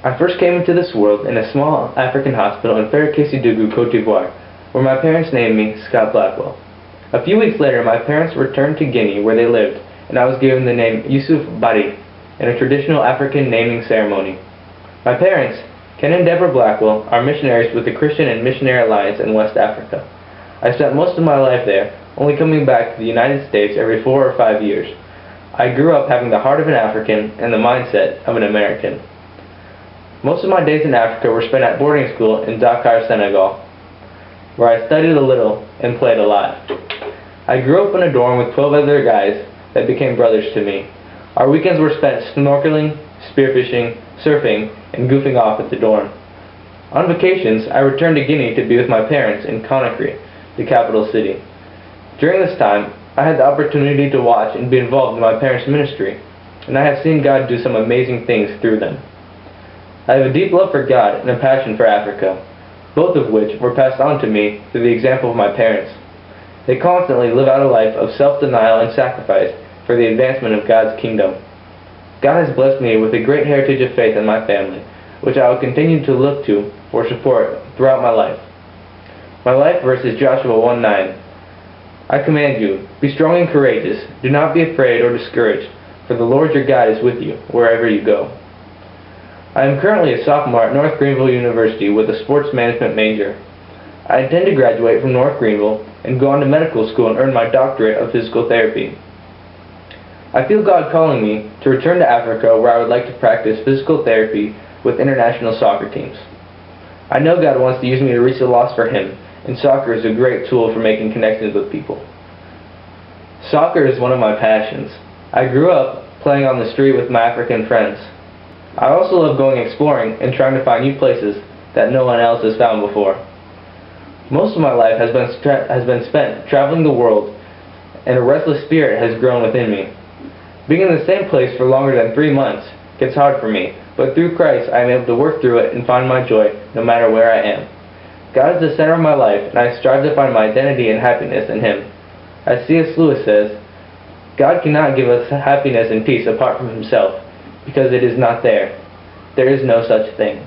I first came into this world in a small African hospital in Fere-Kessidougou, Cote d'Ivoire, where my parents named me Scott Blackwell. A few weeks later, my parents returned to Guinea, where they lived, and I was given the name Yusuf Bari in a traditional African naming ceremony. My parents, Ken and Deborah Blackwell, are missionaries with the Christian and Missionary Alliance in West Africa. I spent most of my life there, only coming back to the United States every 4 or 5 years. I grew up having the heart of an African and the mindset of an American. Most of my days in Africa were spent at boarding school in Dakar, Senegal, where I studied a little and played a lot. I grew up in a dorm with 12 other guys that became brothers to me. Our weekends were spent snorkeling, spearfishing, surfing, and goofing off at the dorm. On vacations, I returned to Guinea to be with my parents in Conakry, the capital city. During this time, I had the opportunity to watch and be involved in my parents' ministry, and I have seen God do some amazing things through them. I have a deep love for God and a passion for Africa, both of which were passed on to me through the example of my parents. They constantly live out a life of self-denial and sacrifice for the advancement of God's kingdom. God has blessed me with a great heritage of faith in my family, which I will continue to look to for support throughout my life. My life verse is Joshua 1:9. I command you, be strong and courageous, do not be afraid or discouraged, for the Lord your God is with you wherever you go. I am currently a sophomore at North Greenville University with a sports management major. I intend to graduate from North Greenville and go on to medical school and earn my doctorate of physical therapy. I feel God calling me to return to Africa, where I would like to practice physical therapy with international soccer teams. I know God wants to use me to reach the lost for Him, and soccer is a great tool for making connections with people. Soccer is one of my passions. I grew up playing on the street with my African friends. I also love going exploring and trying to find new places that no one else has found before. Most of my life has been spent traveling the world, and a restless spirit has grown within me. Being in the same place for longer than 3 months gets hard for me, but through Christ I am able to work through it and find my joy no matter where I am. God is the center of my life, and I strive to find my identity and happiness in Him. As C.S. Lewis says, God cannot give us happiness and peace apart from Himself, because it is not there. There is no such thing.